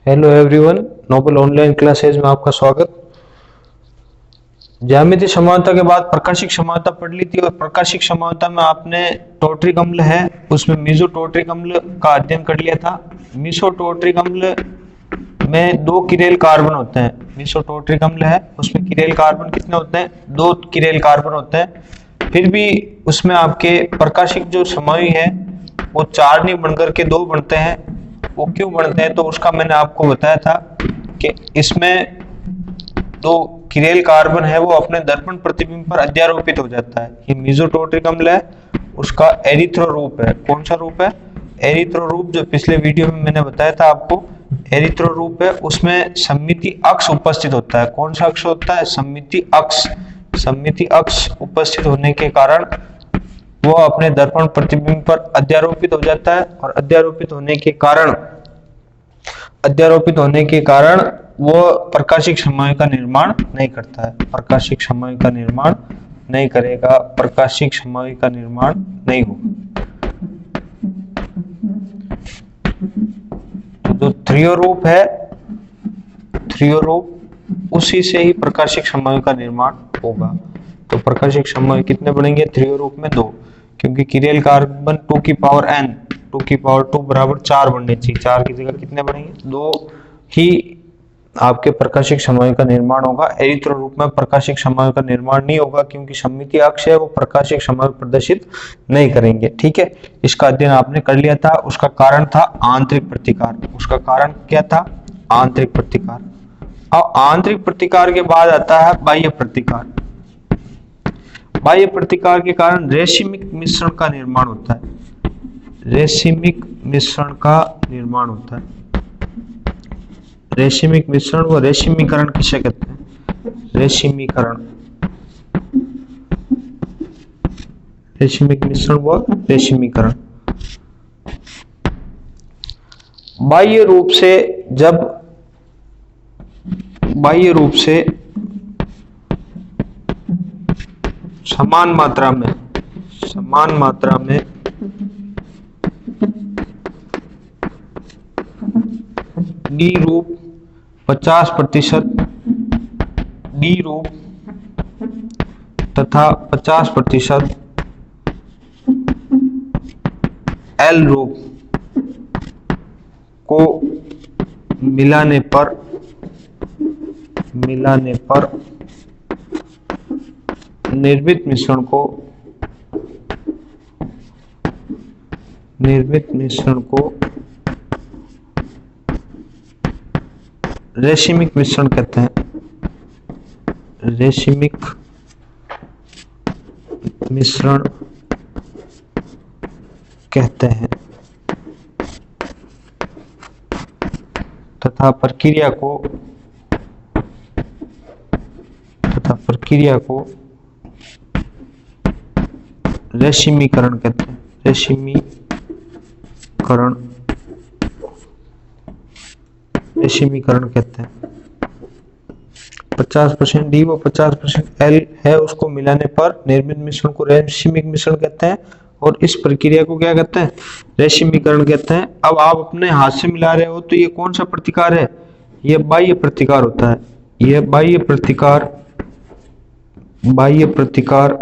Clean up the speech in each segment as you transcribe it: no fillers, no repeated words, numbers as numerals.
Hello everyone, Noble online classes में आपका स्वागत। ज्यामितीय समानता के बाद प्रकाशिक समानता पढ़ ली थी और प्रकाशिक समानता में आपने टोट्रिक अम्ल है उसमें मेसोटोट्रिक अम्ल का अध्ययन कर लिया था। मेसोटोट्रिक अम्ल में दो किरेल कार्बन होते हैं। मेसोटोट्रिक अम्ल है उसमें किरेल कार्बन कितने होते हैं? दो किरेल कार्बन होते हैं। फिर भी उसमें आपके प्रकाशिक जो समूह है वो चार नहीं बनकर के दो बनते हैं। वो क्यों बनते हैं? तो उसका मैंने आपको बताया था कि इसमें दो किरेल कार्बन है वो अपने दर्पण प्रतिबिंब पर अध्यारोपित हो जाता है। ये मेसोटोट्रिक अम्ल है, उसका एरिथ्रो रूप है। कौन सा रूप है? एरिथ्रो रूप। जो पिछले वीडियो में मैंने बताया था आपको, एरिथ्रो रूप है, उसमें सममिति अक्ष उपस्थित होता है। कौन सा अक्ष होता है? सममिति अक्ष। सममिति अक्ष उपस्थित होने के कारण वो अपने दर्पण प्रतिबिंब पर अध्यारोपित हो जाता है और अध्यारोपित होने के कारण वो प्रकाशिक समूह का निर्माण नहीं करता है। प्रकाशिक समूह का निर्माण नहीं करेगा, प्रकाशिक समूह का निर्माण नहीं होगा। तो जो थ्रियो रूप है, थ्रियो रूप, उसी से ही प्रकाशिक समूह का निर्माण होगा। तो प्रकाशिक समूह कितने बनेंगे थ्रियो रूप में? दो, क्योंकि किरेल कार्बन 2 की पावर n 2 की पावर 2 बराबर 4 बनने चाहिए। 4 की जगह कितने बनेंगे? दो ही आपके प्रकाशिक समूह का निर्माण होगा। एरिथ्रो रूप में प्रकाशिक समूह का निर्माण नहीं होगा क्योंकि सममिति अक्ष है, वो प्रकाशिक समूह प्रदर्शित नहीं करेंगे। ठीक है, इसका अध्ययन आपने कर लिया था। उसका कारण था आंतरिक प्रतिकार। उसका कारण क्या था? आंतरिक प्रतिकार। अब आंतरिक प्रतिकार के बाद आता है बाह्य प्रतिकार। बाह्य प्रतिकार के कारण रेशिमिक मिश्रण का निर्माण होता है। रेशिमिक मिश्रण का निर्माण होता है। रेशिमिक मिश्रण व रेशिमीकरण किसे कहते हैं? रेशिमीकरण। रेशिमिक मिश्रण व रेशिमीकरण। बाह्य रूप से समान मात्रा में डी रूप 50% डी रूप तथा 50% एल रूप को मिलाने पर निर्मित मिश्रण को रेशिमिक मिश्रण कहते हैं। रेशिमिक मिश्रण कहते हैं तथा प्रक्रिया को रेशिमीकरण कहते हैं। रेशिमीकरण कहते हैं। 50% डी व 50% एल है, उसको मिलाने पर निर्मित मिश्रण को रेशिमिक मिश्रण कहते हैं और इस प्रक्रिया को क्या कहते हैं? रेशिमीकरण कहते हैं। अब आप अपने हाथ से मिला रहे हो तो ये कौन सा प्रतिकार है? ये बाह्य प्रतिकार होता है। यह बाह्य प्रतिकार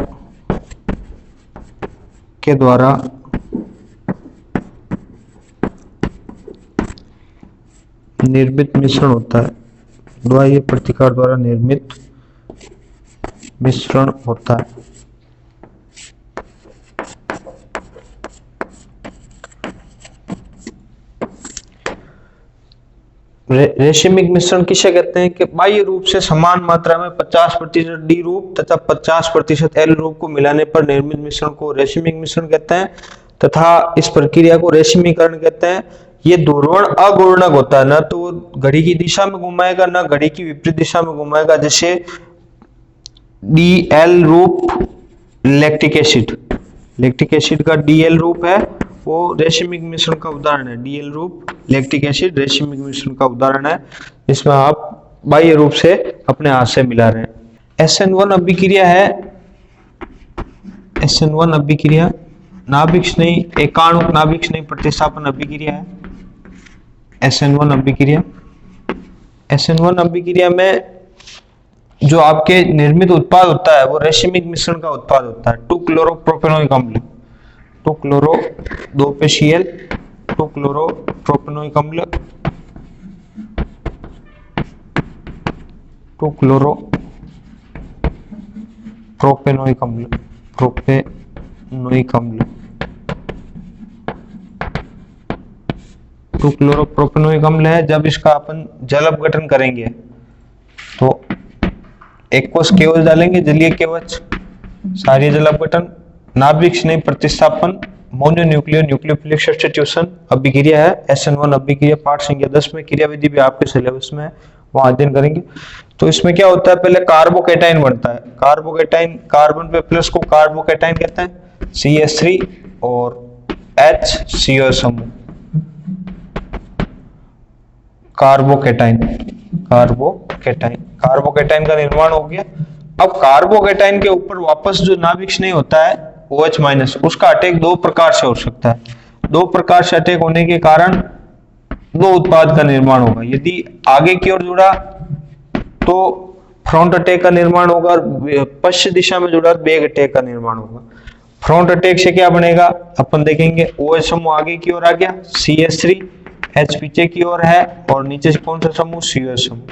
के द्वारा निर्मित मिश्रण होता है। बाह्य प्रतिकार द्वारा निर्मित मिश्रण होता है। रेशिमिक मिश्रण किसे कहते हैं? कि बाह्य रूप से समान मात्रा में 50% डी रूप तथा 50% एल रूप को मिलाने पर निर्मित मिश्रण को रेशिमिक मिश्रण कहते हैं तथा इस प्रक्रिया को रेशिमीकरण कहते हैं। ये ध्रुवण अघूर्णक होता है, ना तो वो घड़ी की दिशा में घुमाएगा ना घड़ी की विपरीत दिशा में घुमाएगा। जैसे डी एल रूप लैक्टिक एसिड का डीएल रूप है, वो रेशिमिक मिश्रण का उदाहरण है। डीएल रूप लैक्टिक एसिड रेशिमिक मिश्रण का उदाहरण है, इसमें आप बाह्य रूप से अपने हाथ से मिला रहे हैं। SN1 अभिक्रिया है। SN1 अभिक्रिया नाभिक स्नेही एकाणुक नाभिक स्नेही प्रतिस्थापन अभिक्रिया है। SN1 अभिक्रिया SN1 अभिक्रिया में जो आपके निर्मित उत्पाद होता है वो रेशिमिक मिश्रण का उत्पाद होता है। 2-क्लोरोप्रोपेनोइक अम्ल, 2-क्लोरो 2 पे Cl, 2-क्लोरोप्रोपेनोइक अम्ल, 2-क्लोरोप्रोपेनोइक अम्ल, प्रोपेनोइक अम्ल, 2-क्लोरोप्रोपेनोइक अम्ल है। जब इसका अपन जल अपघटन करेंगे तो एक्वस केवच डालेंगे, जलीय केवच, क्षारीय जल अपघटन, नाभिक स्नेह प्रतिस्थापन, मोनोन्यूक्लियर न्यूक्लियोफिलिक सब्स्टिट्यूशन अभिक्रिया है। SN1 अभिक्रिया पाठ संख्या 10 में, क्रियाविधि भी आपके सिलेबस में है, वहां अध्ययन करेंगे। तो इसमें क्या होता है, पहले कार्बोकेटाइन बनता है। कार्बोकेटाइन, कार्बन पे प्लस को कार्बोकेटाइन कहते हैं, CH3 और HCO समूह, कार्बोकेटाइन, कार्बोकेटाइन, कार्बोकेटाइन का निर्माण हो गया। अब कार्बोकेटाइन के ऊपर वापस जो नाभिक स्नेह होता है OH- उसका अटैक दो प्रकार से हो सकता है। दो प्रकार से अटैक होने के कारण दो उत्पाद का निर्माण होगा। यदि आगे की ओर जुड़ा तो फ्रंट अटैक का निर्माण होगा, और पश्चिम दिशा में जुड़ा बैक अटैक का निर्माण होगा। फ्रंट अटैक से क्या बनेगा अपन देखेंगे, OH समूह आगे की ओर आ गया, CH3, H पीछे की ओर है, और नीचे से कौन सा समूह, CH समूह।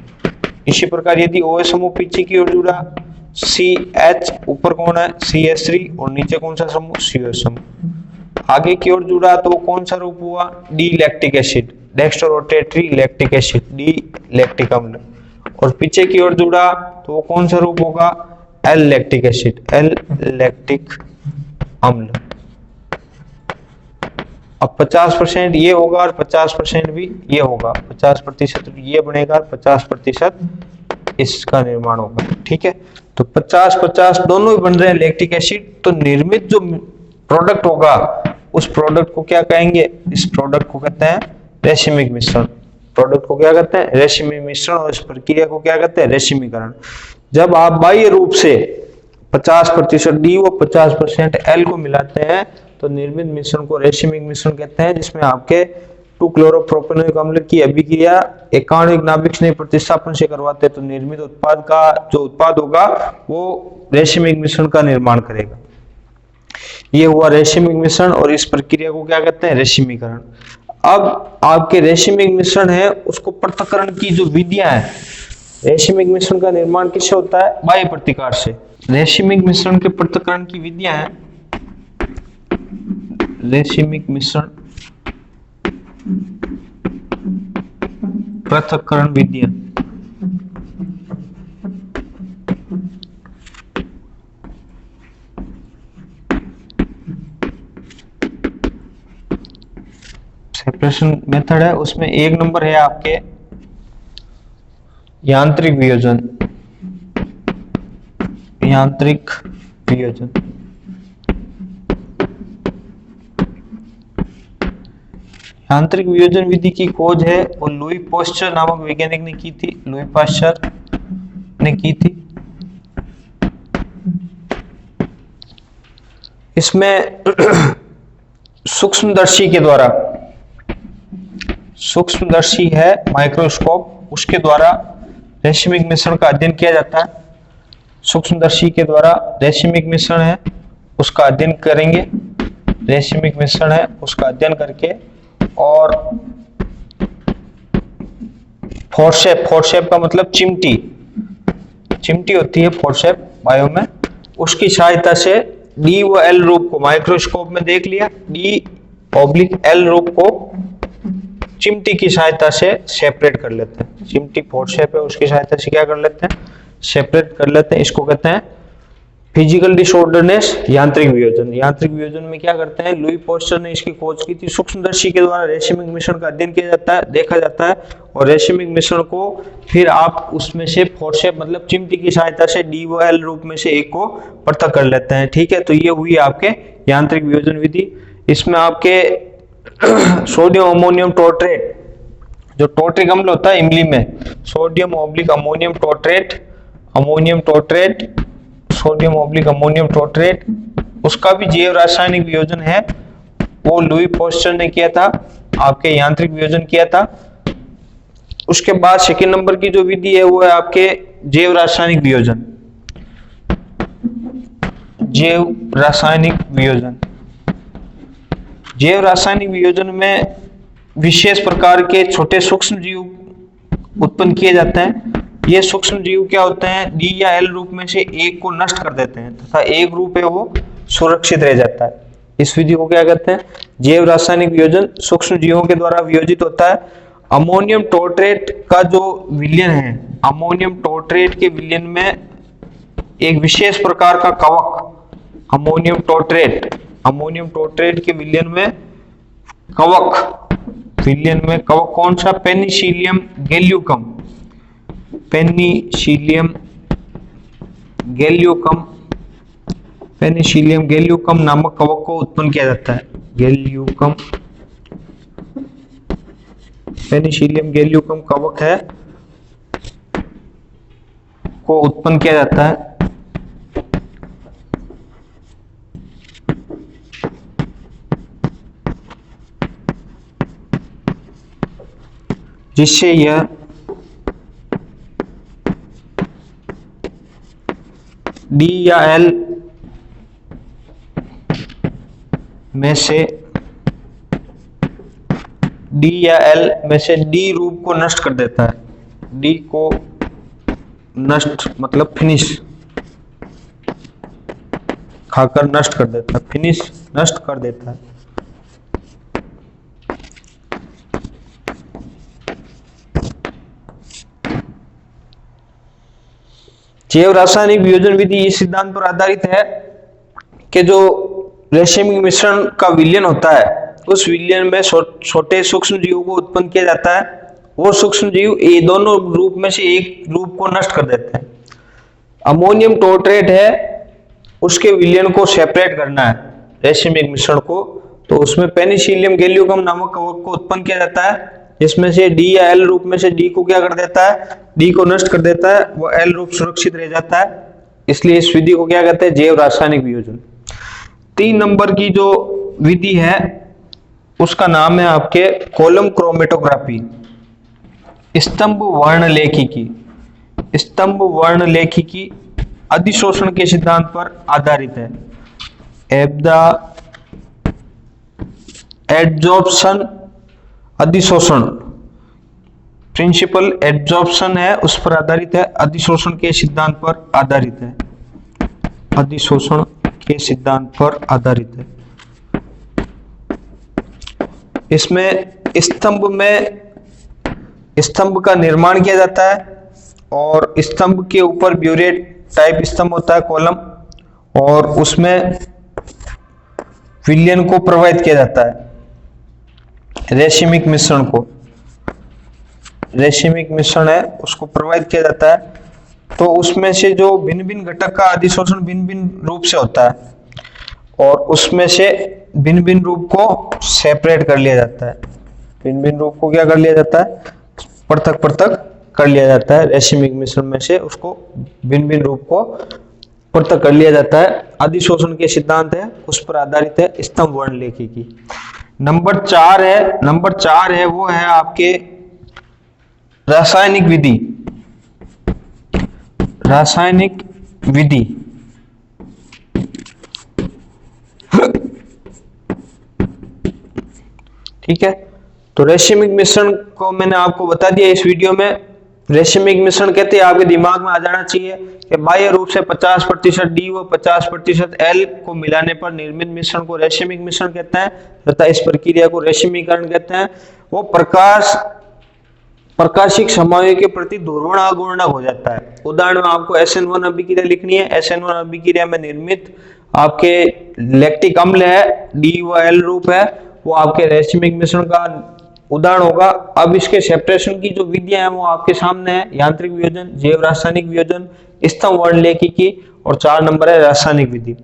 इसी प्रकार यदि OH समूह पीछे की ओर जुड़ा, CH ऊपर कौन है, CH3, और नीचे कौन सा समूह, CH समूह। आगे की ओर जुड़ा तो कौन सा रूप हुआ, D lactic acid, dextrorotatory lactic acid, D lactic अम्ल। और पीछे की ओर जुड़ा तो वो कौन सा रूप होगा, L lactic acid, L lactic अम्ल। अब 50% ये होगा और 50% भी ये होगा, 50% ये बनेगा और 50% इसका निर्माण होगा। ठीक है, तो 50-50 दोनों ही बन रहे हैं लैक्टिक एसिड। तो निर्मित जो प्रोडक्ट होगा उस प्रोडक्ट को क्या कहेंगे, इस प्रोडक्ट को कहते हैं रेशिमिक मिश्रण। प्रोडक्ट को क्या कहते हैं, रेशिमिक मिश्रण, और इस प्रक्रिया को क्या कहते हैं, रेशिमीकरण। जब आप बाह्य रूप से 50% डी व 50% एल को मिलाते हैं तो निर्मित मिश्रण को रेशिमिक मिश्रण कहते हैं, जिसमें आपके 2-क्लोरोप्रोपेनोइक अम्ल की अभिक्रिया एकाणविक नाभिक स्नेह प्रतिस्थापन से करवाते हैं तो निर्मित उत्पाद का जो उत्पाद होगा वो रेशिमिक मिश्रण का निर्माण करेगा। ये हुआ रेशिमिक मिश्रण, और इस प्रक्रिया को क्या कहते हैं, रेशिमीकरण। अब आपके रेशिमिक मिश्रण है उसको पृथक्करण की जो विधियां है, रेशिमिक मिश्रण का निर्माण किससे होता है, बाह्य प्रतिकार से। रेशिमिक मिश्रण के पृथक्करण की विधियां हैं, रेशिमिक मिश्रण पृथक्करण विधियां। सेपरेशन मेथड है, उसमें एक नंबर है आपके यांत्रिक वियोजन, यांत्रिक वियोजन। यांत्रिक वियोजन विधि की खोज है वो लुई पाश्चर नामक वैज्ञानिक ने की थी, लुई पाश्चर ने की थी। इसमें सूक्ष्मदर्शी के द्वारा, सूक्ष्मदर्शी है माइक्रोस्कोप, उसके द्वारा रेशिमिक मिश्रण का अध्ययन किया जाता है। सूक्ष्मदर्शी के द्वारा रेशिमिक मिश्रण है उसका अध्ययन करेंगे, रेशिमिक मिश्रण है उसका अध्ययन करके, और फोर्सेप, फोर्सेप का मतलब चिमटी, चिमटी होती है फोर्सेप बायो में, उसकी सहायता से डी व एल रूप को माइक्रोस्कोप में देख लिया, D/L रूप को चिमटी की सहायता से सेपरेट कर लेते हैं। चिमटी फोर्सेप है उसकी सहायता से क्या कर लेते हैं, सेपरेट कर लेते हैं। इसको कहते हैं फिजिकल डिसऑर्डरनेस, यांत्रिक वियोजन। यांत्रिक वियोजन में क्या करते हैं, लुई पाश्चर ने इसकी खोज की थी। सूक्ष्मदर्शी के द्वारा रेशिमिक मिश्रण का अध्ययन किया जाता है, देखा जाता है, और रेशिमिक मिश्रण को फिर आप उसमें से फोर्सेप मतलब चिमटी की सहायता से D/L रूप में से एक को पृथक कर लेते हैं। ठीक है, तो ये हुई आपके यांत्रिक वियोजन विधि। इसमें आपके सोडियम अमोनियम टोट्रेट, जो टोट्रिक अम्ल होता है इमली में, सोडियम/अमोनियम टोट्रेट, अमोनियम टोट्रेट, सोडियम/अमोनियम टोट्रेट, उसका भी जैव रासायनिक वियोजन है, वो लुई पाश्चर ने किया था, आपके यांत्रिक वियोजन किया था। उसके बाद सेकंड नंबर की जो विधि है वो है आपके जैव रासायनिक वियोजन। जैव रासायनिक वियोजन, जैव रासायनिक वियोजन में विशेष प्रकार के छोटे सूक्ष्म जीव उत्पन्न किए जाते हैं। ये सूक्ष्म जीव क्या होते हैं, डी या एल रूप में से एक को नष्ट कर देते हैं तथा एक रूप है वो सुरक्षित रह जाता है। इस विधि को क्या कहते हैं, जैव रासायनिक वियोजन। सूक्ष्म जीवों के द्वारा वियोजित होता है। अमोनियम टोट्रेट का जो विलयन है, अमोनियम टोट्रेट के विलयन में एक विशेष प्रकार का कवक, अमोनियम टोट्रेट के विलयन में कवक, कौन सा, पेनिसिलियम गैलियोकम, पेनिसिलियम गैलियोकम नामक कवक को उत्पन्न किया जाता है। पेनिसिलियम गैलियोकम कवक है को उत्पन्न किया जाता है। जिससे यह डी या एल में से डी रूप को नष्ट कर देता है। डी को नष्ट मतलब फिनिश, खाकर नष्ट कर देता है, फिनिश नष्ट कर देता है। जैव रासायनिक वियोजन विधि इस सिद्धांत पर आधारित है कि जो रेशमिक मिश्रण का विलयन होता है उस विलयन में छोटे सूक्ष्म जीवों को उत्पन्न किया जाता है। वो सूक्ष्म जीव ये दोनों रूप में से एक रूप को नष्ट कर देते हैं। अमोनियम टोट्रेट है, उसके विलयन को सेपरेट करना है रेशमिक मिश्रण को, तो उसमें पेनिसिलियम गैलियोकम नामक कवक को उत्पन्न किया जाता है, जिसमें से डी या एल रूप में से डी को क्या कर देता है, डी को नष्ट कर देता है, वो एल रूप सुरक्षित रह जाता है। इसलिए इस विधि को क्या कहते हैं, जैव रासायनिक वियोजन। 3 नंबर की जो विधि है उसका नाम है आपके कॉलम क्रोमेटोग्राफी, स्तंभ वर्ण लेखिकी अधिशोषण के सिद्धांत पर आधारित है। एडजॉर्प्शन अधिशोषण, प्रिंसिपल एडजॉर्प्शन है उस पर आधारित है, अधिशोषण के सिद्धांत पर आधारित है, अधिशोषण के सिद्धांत पर आधारित है। इसमें स्तंभ का निर्माण किया जाता है और स्तंभ के ऊपर ब्यूरेट टाइप स्तंभ होता है, कॉलम, और उसमें विलयन को प्रवाहित किया जाता है। रेशमिक मिश्रण है उसको प्रवाहित किया जाता है, तो उसमें से जो भिन्न भिन्न घटक का अधिशोषण भिन्न भिन्न रूप से होता है और उसमें से भिन्न भिन्न रूप को सेपरेट कर लिया जाता है। भिन्न भिन्न रूप को क्या कर लिया जाता है, पृथक पृथक कर लिया जाता है। रेशमिक मिश्रण में से उसको भिन्न भिन्न रूप को पृथक कर लिया जाता है। अधिशोषण के सिद्धांत है उस पर आधारित है स्तंभ वर्ण लेखिकी। नंबर 4 है वो है आपके रासायनिक विधि। ठीक है, तो रेशमिक मिश्रण को मैंने आपको बता दिया इस वीडियो में। रेशमिक मिश्रण कहते हैं, आपके दिमाग में आ जाना चाहिए कि बाह्य रूप से 50% डी व 50% एल को मिलाने पर निर्मित मिश्रण को रेशमिक मिश्रण कहते हैं तथा इस प्रक्रिया को रेशमीकरण कहते हैं। वो प्रकाशिक समवायों के प्रति ध्रुवण आघूर्णक हो जाता है। उदाहरण में आपको SN1 अभिक्रिया लिखनी है। SN1 अभिक्रिया में निर्मित आपके लैक्टिक अम्ल है, डी व एल रूप है, वो आपके रेशमिक मिश्रण का उदाहरण होगा। अब इसके सेपरेशन की जो विधियां हैं वो आपके सामने है। यांत्रिक वियोजन, जैव रासायनिक वियोजन, स्तंभ वर्ण लेखिकी और 4 नंबर है रासायनिक विधि।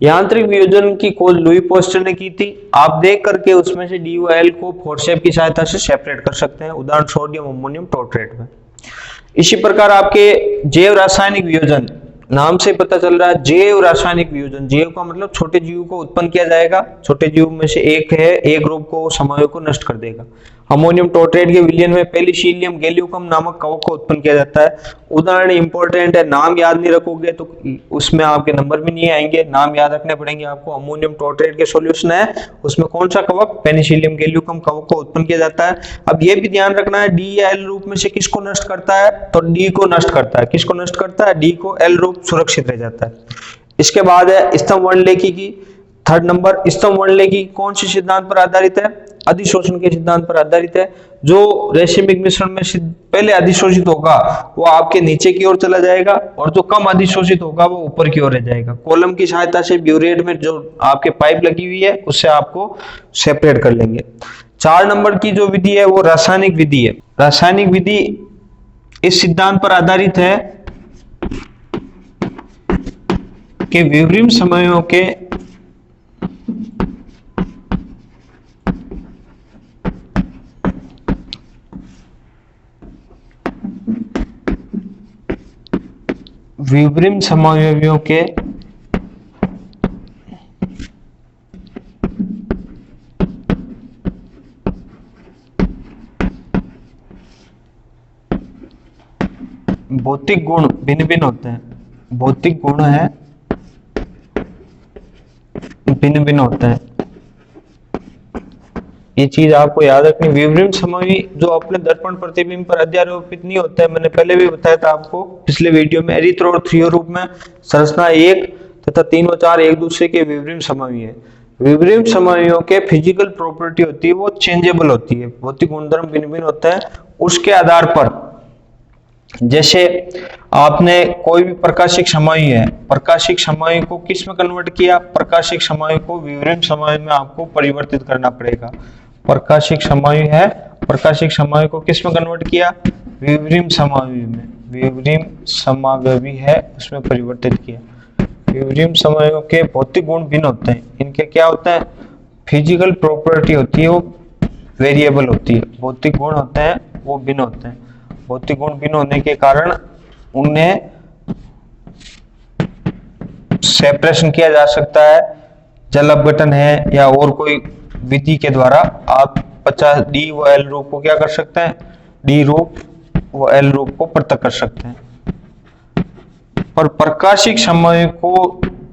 यांत्रिक वियोजन की खोज लुई पोस्टर ने की थी। आप देख करके उसमें से डी व एल को फोर्सेप की सहायता से सेपरेट कर सकते हैं, उदाहरण सोडियम अमोनियम टोट्रेट में। इसी प्रकार आपके जैव रासायनिक वियोजन, नाम से पता चल रहा है जैव रासायनिक वियोजन, जैव का मतलब छोटे जीव को उत्पन्न किया जाएगा, छोटे जीव में से एक है, एक रूप को समवायों को नष्ट कर देगा। अमोनियम टोट्रेट के विलयन में पेनिसिलियम गैलियोकम नामक कवक को उत्पन्न किया जाता है। उदाहरण इंपॉर्टेंट है, नाम याद नहीं रखोगे तो उसमें आपके नंबर भी नहीं आएंगे, नाम याद रखने पड़ेंगे आपको। अमोनियम टोट्रेट के सॉल्यूशन है, उसमें कौन सा कवक, पेनिसिलियम गैलियोकम कवक को उत्पन्न किया जाता है। अब ये भी ध्यान रखना है, डी या एल रूप में से किसको नष्ट करता है, तो डी को नष्ट करता है। किसको नष्ट करता है, डी को, एल रूप सुरक्षित रह जाता है। इसके बाद है स्तंभ वर्णलेखी की, थर्ड नंबर। स्तंभ वर्णलेखी कौन से सिद्धांत पर आधारित है, अधिशोषण के सिद्धांत पर आधारित है। जो रेशिमिक मिश्रण में पहले अधिशोषित होगा वो आपके नीचे की ओर चला जाएगा, और जो कम अधिशोषित होगा वो ऊपर की ओर रह जाएगा। कॉलम की सहायता से ब्यूरेट में जो आपके पाइप लगी हुई है उससे आपको सेपरेट कर लेंगे। 4 नंबर की जो विधि है वो रासायनिक विधि है। रासायनिक विधि इस सिद्धांत पर आधारित है कि विभिन्न समयों के विभिन्न समावयवियों के भौतिक गुण भिन्न भिन्न होते हैं। भौतिक गुण है भिन्न भिन्न होते हैं, ये चीज आपको याद रखनी। विवरण समवी जो अपने दर्पण प्रतिबिंब पर अध्यारोपित नहीं होता है, मैंने पहले भी बताया था आपको पिछले वीडियो में। एरिथ्रो और थ्रियो रूप में संरचना 1 तथा 3 व 4 एक दूसरे के विवरण समवी है। विवरण समवियों के फिजिकल प्रॉपर्टी होती है वो चेंजेबल होती है, भौतिक गुणधर्म भिन्न भिन्न होते हैं। उसके आधार पर जैसे आपने कोई भी प्रकाशिक समवायु है, प्रकाशिक समवायु को किस में कन्वर्ट किया, प्रकाशिक समवायु को विवरण समवायु में आपको परिवर्तित करना पड़ेगा। प्रकाशिक समवायु है, प्रकाशिक समवायु को किस में कन्वर्ट किया, विवरण समवायु में, विवरण समावयवी है उसमें परिवर्तित किया। विवरण समवायु के भौतिक गुण भिन्न होते हैं। इनके क्या होता है, फिजिकल प्रॉपर्टी होती है वो वेरिएबल होती है, भौतिक गुण होते हैं वो भिन्न होते हैं। भौतिक गुण भिन्न होने के कारण उन्हें सेपरेशन किया जा सकता है, जल अपघटन है या और कोई विधि के द्वारा आप 50 डी व एल रूप को क्या कर सकते हैं, डी रूप व एल रूप को पृथक कर सकते हैं। पर प्रकाशिक समवायु को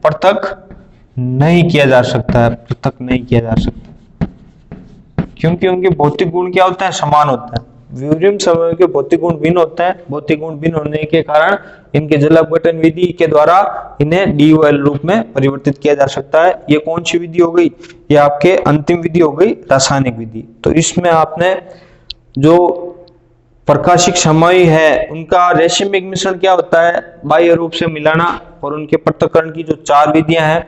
पृथक नहीं किया जा सकता है, पृथक नहीं किया जा सकता क्योंकि उनके भौतिक गुण क्या होता है, समान होता है। विवरण समवायु के भौतिक गुण भिन्न होते हैं। भौतिक गुण भिन्न होने के कारण इनके जल अपघटन विधि के द्वारा इन्हें डी व एल रूप में परिवर्तित किया जा सकता है। ये कौन सी विधि हो गई, ये आपके अंतिम विधि हो गई, रासायनिक विधि। तो इसमें आपने जो प्रकाशिक समवायु है उनका रेशिमिक मिश्रण क्या होता है, बाह्य रूप से मिलाना, और उनके पृथक्करण की जो 4 विधियां हैं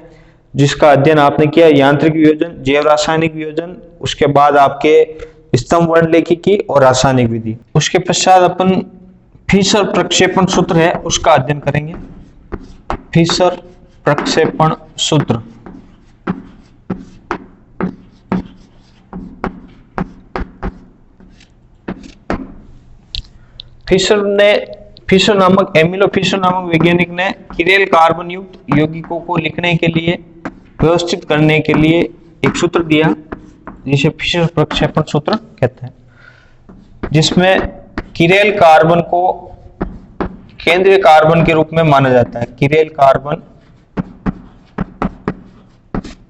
जिसका अध्ययन आपने किया, यांत्रिक वियोजन, जैव रासायनिक वियोजन, उसके बाद आपके स्तंभ वर्णलेखी और रासायनिक विधि। उसके पश्चात अपन फिशर प्रक्षेपण सूत्र है उसका अध्ययन करेंगे। फिशर प्रक्षेपण सूत्र, फिशर नामक एमिलो फिशर नामक वैज्ञानिक ने किरेल कार्बन युक्त यौगिकों को लिखने के लिए, व्यवस्थित करने के लिए एक सूत्र दिया जिसे फिशर प्रक्षेपण सूत्र कहते हैं, जिसमें किरेल कार्बन को केंद्रीय कार्बन के रूप में माना जाता है। किरेल कार्बन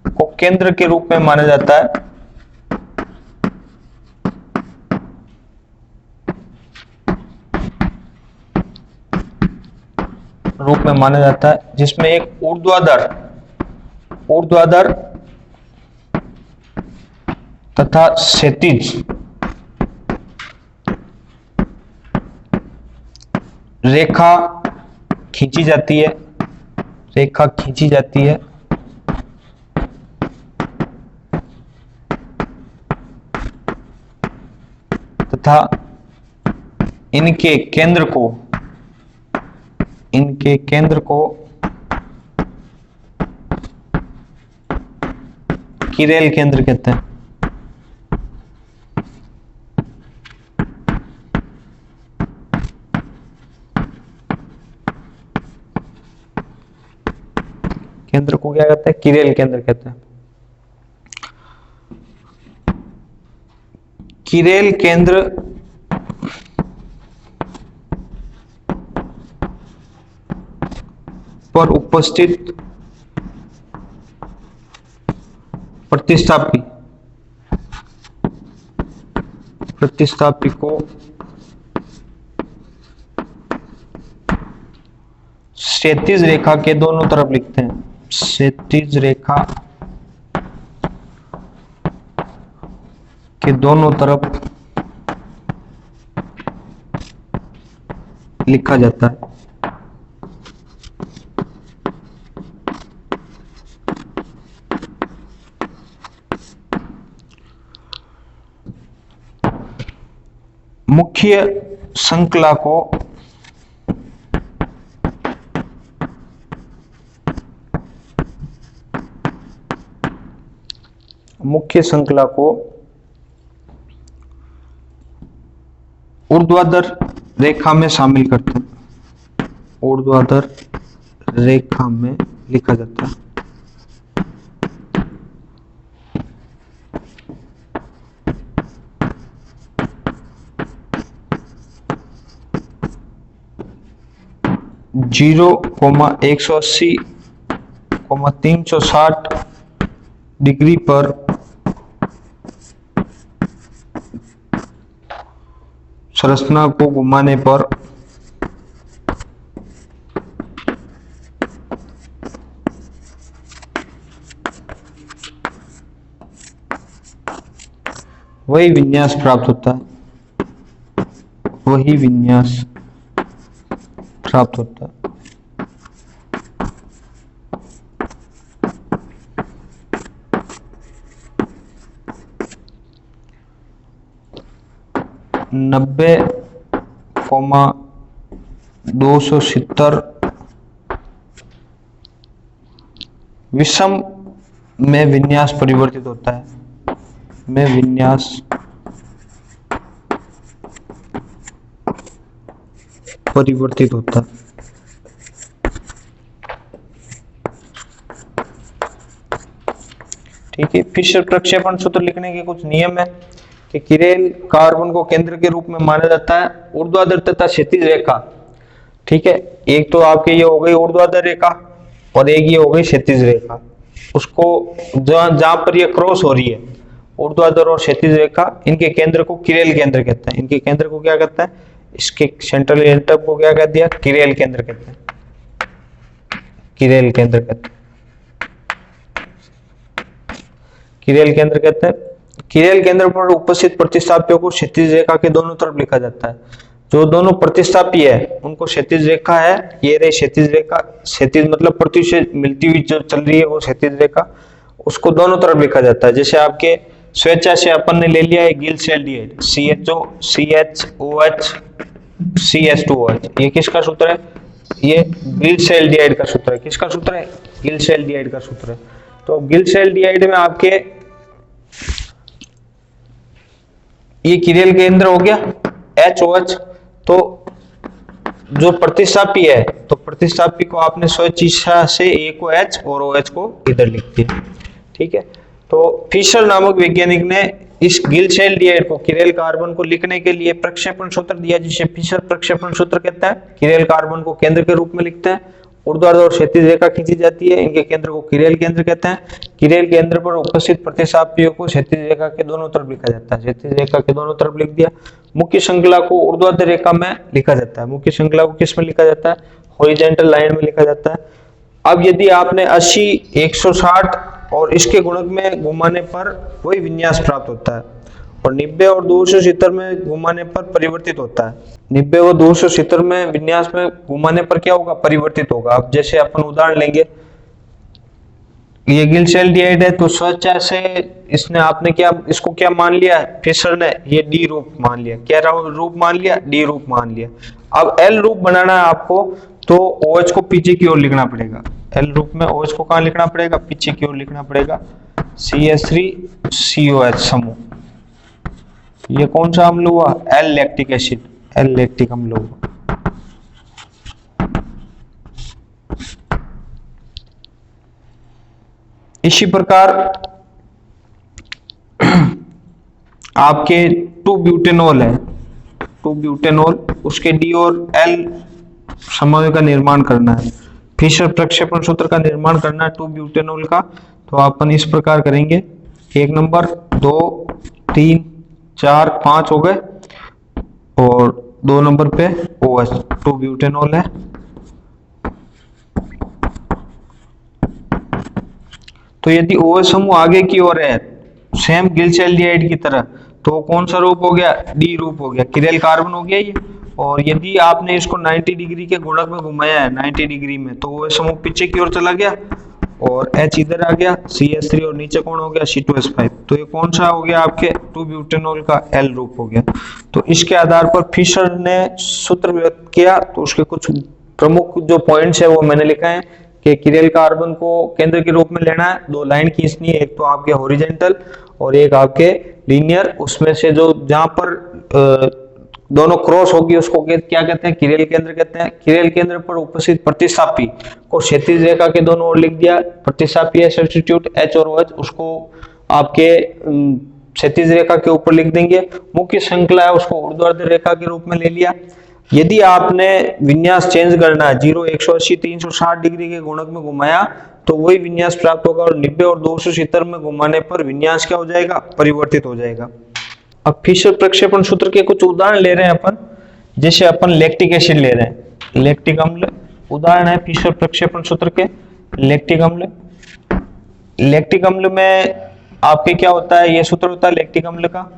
को केंद्र के रूप में माना जाता है, जिसमें एक ऊर्ध्वाधर तथा क्षैतिज रेखा खींची जाती है, तथा इनके केंद्र को किरेल केंद्र कहते हैं। केंद्र को क्या कहते हैं, किरेल केंद्र कहते हैं। किरेल केंद्र पर उपस्थित प्रतिस्थापी को क्षैतिज रेखा के दोनों तरफ लिखते हैं। क्षैतिज रेखा के दोनों तरफ लिखा जाता है। मुख्य श्रृंखला को ऊर्ध्वाधर रेखा में शामिल करते हैं। ऊर्ध्वाधर रेखा में लिखा जाता है। जीरो 180, 360 डिग्री पर संरचना को घुमाने पर वही विन्यास प्राप्त होता है। वही विन्यास प्राप्त होता है। नब्बे 270 विषम में विन्यास परिवर्तित होता है। में विन्यास परिवर्तित होता है। ठीक है। फिशर प्रक्षेपण सूत्र लिखने के कुछ नियम है कि किरेल कार्बन को केंद्र के रूप में माना जाता है। ऊर्ध्वाधर तथा क्षैतिज रेखा, ठीक है, एक तो आपके ये हो गई ऊर्ध्वाधर रेखा और एक ये हो गई क्षैतिज रेखा। उसको जहां पर ये क्रॉस हो रही है ऊर्ध्वाधर और क्षैतिज रेखा, इनके केंद्र को किरेल केंद्र कहते हैं। इनके केंद्र को क्या कहता है? इसके सेंट्रल इंटरप को क्या कह दिया? किरेल केंद्र कहते हैं। किरेल केंद्र कहते हैं। किरेल केंद्र कहते हैं। किरेल केंद्र पर उपस्थित प्रतिस्थापियों को क्षैतिज रेखा के दोनों तरफ लिखा जाता है। जो दोनों प्रतिस्थापी है उनको क्षैतिज रेखा है, ये रही क्षैतिज रेखा। क्षैतिज मतलब पृथ्वी से मिलती हुई जो चल रही है वो क्षैतिज रेखा, उसको दोनों तरफ लिखा जाता है। जैसे आपके स्वेच्छा से अपन ने ले लिया है गिल सेल्डिहाइड CHO CHOH CH2OH, ये किसका सूत्र है? ये गिल सेल्डिहाइड का सूत्र है। किसका सूत्र है? गिल सेल्डिहाइड का सूत्र है। तो गिल सेल्डिहाइड में आपके ये किरेल केंद्र हो गया HOH। तो जो प्रतिस्थापी है तो प्रतिस्थापी को आपने स्वेच्छा से A को H और OH को इधर लिख दिया। ठीक है। तो फिशर नामक वैज्ञानिक ने इस गिल सेल्डिहाइड को किरेल कार्बन को लिखने के लिए प्रक्षेपण सूत्र दिया, जिसे फिशर प्रक्षेपण सूत्र कहता है। किरेल कार्बन को केंद्र के रूप में लिखते हैं। ऊर्ध्वाधर और क्षैतिज रेखा खींची जाती है, इनके केंद्र को किरेल केंद्र कहते हैं। किरेल केंद्र पर उपस्थित प्रतिस्थापियों को क्षैतिज रेखा के दोनों तरफ लिखा जाता है। क्षैतिज रेखा के दोनों तरफ लिख दिया। मुख्य श्रृंखला को ऊर्ध्वाधर रेखा में लिखा जाता है। मुख्य श्रृंखला को किस में लिखा जाता है? हॉरिजॉन्टल लाइन में लिखा जाता है। अब यदि आपने 80, 160 और इसके गुणक में घुमाने पर वही विन्यास प्राप्त होता है, और 90 और 270 में घुमाने पर परिवर्तित होता है। 90 और 270 में विन्यास में घुमाने पर क्या होगा? परिवर्तित होगा। अब जैसे अपन उदाहरण लेंगे, ये गिल सेल्डिहाइड है तो स्वेच्छा से इसने आपने क्या इसको क्या मान लिया? फिशर ने ये डी रूप मान लिया। क्या रूप मान लिया? डी रूप मान लिया। अब एल रूप बनाना है आपको, तो OH को पीछे की ओर लिखना पड़ेगा। एल रूप में OH को कहां लिखना पड़ेगा? पीछे की ओर लिखना पड़ेगा। CH3COH समूह, ये कौन सा अम्ल हुआ? L lactic acid, L lactic अम्ल हुआ। इसी प्रकार आपके टू ब्यूटेनॉल है, टू ब्यूटेनॉल, उसके डी और एल समूह का निर्माण करना है, फिशर प्रक्षेपण सूत्र का निर्माण करना है टू ब्यूटेनॉल का। तो अपन इस प्रकार करेंगे, 1 नंबर, 2, 3, 4, 5 हो गए, और 2 नंबर पे OH टू ब्यूटेनॉल है। तो यदि OH समूह आगे की ओर है सेम गिल्चेल्डिहाइड की तरह, तो कौन सा रूप हो गया, डी रूप हो गया, किरेल कार्बन हो गया ये। और यदि आपने इसको 90 डिग्री के गुणक में घुमाया है 90 डिग्री में, तो OH समूह पीछे की ओर चला गया और H इधर आ गया, CH3, और नीचे कौन हो गया, C2H5। तो ये कौन सा हो गया आपके टू ब्यूटेनॉल का L रूप हो गया। तो इसके आधार पर फिशर ने सूत्र व्यक्त किया। तो उसके कुछ प्रमुख जो पॉइंट्स है वो मैंने लिखा है कि किरेल कार्बन को केंद्र के रूप में लेना है, 2 लाइन खींचनी है, एक तो आपके हॉरिजॉन्टल और एक आपके लीनियर, उसमें से जो जहां पर दोनों क्रॉस होगी उसको क्या कहते हैं, किरेल केंद्र कहते हैं। किरेल केंद्र पर उपस्थित प्रतिस्थापी को क्षैतिज रेखा के दोनों ओर लिख दिया, प्रतिस्थापी है सब्स्टिट्यूट H और OH, उसको आपके क्षैतिज रेखा के ऊपर लिख देंगे। मुख्य श्रृंखला है उसको ऊर्ध्वाधर रेखा के रूप में ले लिया। यदि आपने विन्यास चेंज करना है, 0, 180, 360 डिग्री के गुणक में घुमाया तो वही विन्यास प्राप्त होगा, और 90 और 270 में घुमाने पर विन्यास क्या हो जाएगा, परिवर्तित हो जाएगा। अब फिशर प्रक्षेपण सूत्र के कुछ उदाहरण ले रहे हैं अपन, जैसे अपन लैक्टिक एसिड ले रहे हैं, लैक्टिक अम्ल उदाहरण है फिशर प्रक्षेपण सूत्र के। लैक्टिक अम्ल, लैक्टिक अम्ल में आपके क्या होता है, ये सूत्र होता है लैक्टिक अम्ल का,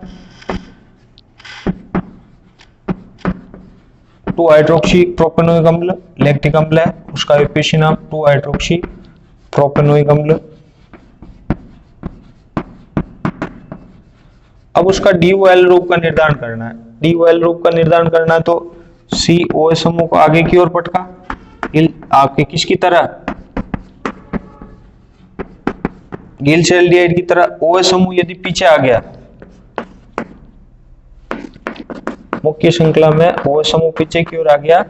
2 हाइड्रोक्सी प्रोपेनोइक अम्ल लैक्टिक अम्ल है, उसका विपेशी नाम 2 हाइड्रोक्सी प्रोपेनोइक अम्ल। अब उसका DOL रूप का निर्धारण करना है, DOL रूप का निर्धारण करना है तो COH समूह को आगे की ओर पटका, आपके किसकी तरह, गिल्चेल्डिहाइड की तरह। OH समूह यदि पीछे आ गया, मुख्य श्रृंखला में OH समूह पीछे की ओर आ गया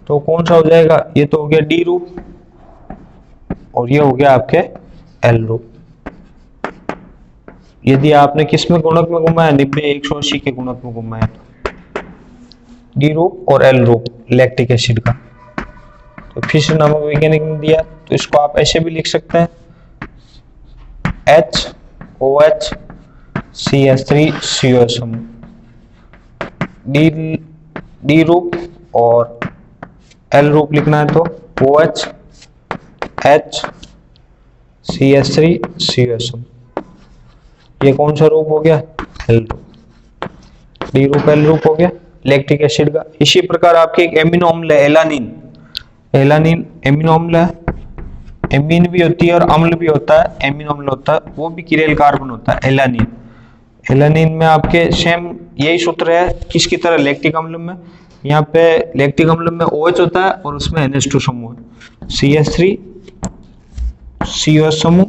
तो कौन सा हो जाएगा, ये तो हो गया D रूप, और ये हो गया आपके L रूप। यदि आपने किस में गुणक में घुमाया, 90, 180 के गुणक में घुमाया, डी रूप और एल रूप लैक्टिक एसिड का। तो फिशर नामक वैज्ञानिक ने दिया, तो इसको आप ऐसे भी लिख सकते हैं, HOH CH3 COH समूह, डी रूप और एल रूप लिखना है तो OH H CH3 COH समूह। ये कौन सा रूप हो गया, एल रूप, डी रूप एल रूप हो गया लैक्टिक एसिड का। इसी प्रकार आपके एक एमिनो अम्ल है एलानिन, एलानिन एमिनो अम्ल है, एमीन भी होती है और अम्ल भी होता है, एमिनो अम्ल होता है, वो भी किरेल कार्बन होता है एलानिन। एलानिन में आपके सेम यही सूत्र है किसकी तरह, लैक्टिक अम्ल में। यहाँ पे लैक्टिक अम्ल में OH होता है और उसमें NH2 समूह है, CH3 COH समूह,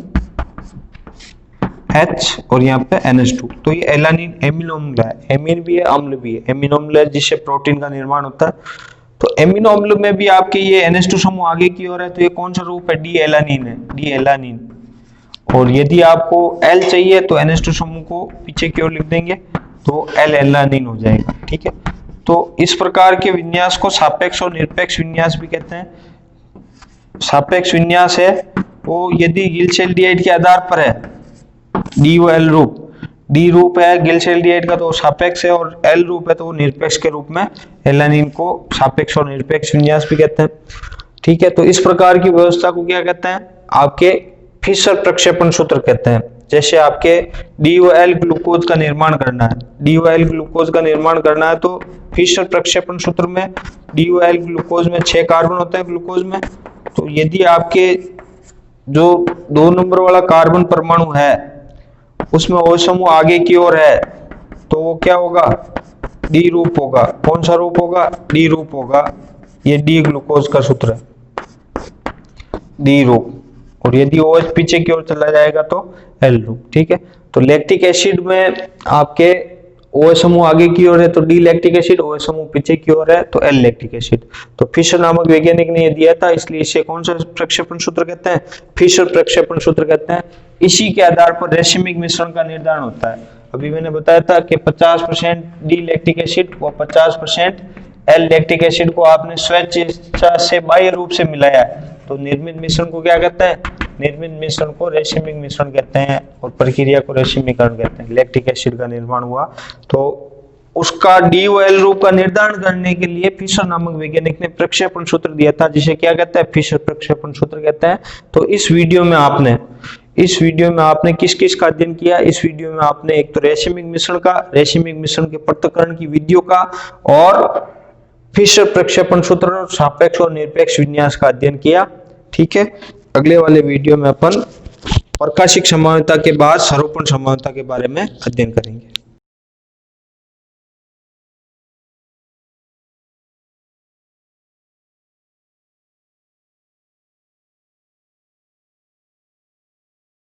H और यहाँ पे NH2। तो ये एलानिन एमिनो अम्ल है, एमीन भी है अम्ल भी है, एमिनो अम्ल है जिससे प्रोटीन का निर्माण होता है। तो एमिनो अम्ल में भी आपके ये NH2 समूह आगे की ओर है, तो ये कौन सा रूप है, डी एलानिन है, डी एलानिन। और यदि आपको L चाहिए तो NH2 समूह को पीछे की ओर लिख देंगे तो L एलानिन हो जाएगा, ठीक है। तो इस प्रकार के विन्यास को सापेक्ष और निरपेक्ष विन्यास भी कहते हैं। सापेक्ष विन्यास है वो यदि गिल्चेल्डिहाइड के आधार पर है, DOL रूप, डी रूप है गिल्चेल्डिहाइड का तो सापेक्ष है, और L रूप है तो वो निरपेक्ष के रूप में एलानिन को सापेक्ष और निरपेक्ष विन्यास भी कहते हैं, ठीक है। तो इस प्रकार की व्यवस्था को क्या कहते हैं, आपके फिशर प्रक्षेपण सूत्र कहते हैं। जैसे आपके DOL ग्लूकोज का निर्माण करना है, DOL ग्लूकोज का निर्माण करना है तो फिशर प्रक्षेपण सूत्र में DOL ग्लूकोज में 6 कार्बन होते हैं ग्लूकोज में। तो यदि आपके जो 2 नंबर वाला कार्बन परमाणु है उसमें OH समूह आगे की ओर है तो वो क्या होगा, डी रूप होगा। कौन सा रूप होगा, डी रूप होगा। ये डी ग्लूकोज का सूत्र है, डी रूप। और यदि OH पीछे की ओर चला जाएगा तो एल रूप, ठीक है। तो लैक्टिक एसिड में आपके OH समूह आगे की ओर है तो डी लैक्टिक एसिड, OH समूह पीछे की ओर है तो एल लैक्टिक एसिड। तो फिशर नामक वैज्ञानिक ने ये दिया था, इसलिए इसे कौन सा प्रक्षेपण सूत्र कहते हैं, फिशर प्रक्षेपण सूत्र कहते हैं। इसी के आधार पर रेसिमिक मिश्रण का निर्धारण होता है। अभी मैंने बताया था कि 50% डी लैक्टिक एसिड व 50% एल लैक्टिक एसिड को आपने स्वेच्छा से बाह्य रूप से मिलाया है, तो निर्मित मिश्रण को क्या कहते हैं? निर्मित मिश्रण को रेसिमिक मिश्रण कहते हैं और प्रक्रिया को रेसिमीकरण कहते हैं। लैक्टिक एसिड का निर्माण हुआ तो उसका डी व एल रूप का निर्धारण करने के लिए फिशर नामक वैज्ञानिक ने प्रक्षेपण सूत्र दिया था, जिसे क्या कहते हैं? फिशर प्रक्षेपण सूत्र कहते हैं। तो इस वीडियो में आपने किस किस का अध्ययन किया? इस वीडियो में आपने एक तो रेसिमिक मिश्रण के पृथक्करण की विधियों का और फिशर प्रक्षेपण सूत्र और सापेक्ष और निरपेक्ष विन्यास का अध्ययन किया। ठीक है, अगले वाले वीडियो में अपन प्रकाशिक संभाव्यता के बाद सरोपण संभाव्यता के बारे में अध्ययन करेंगे।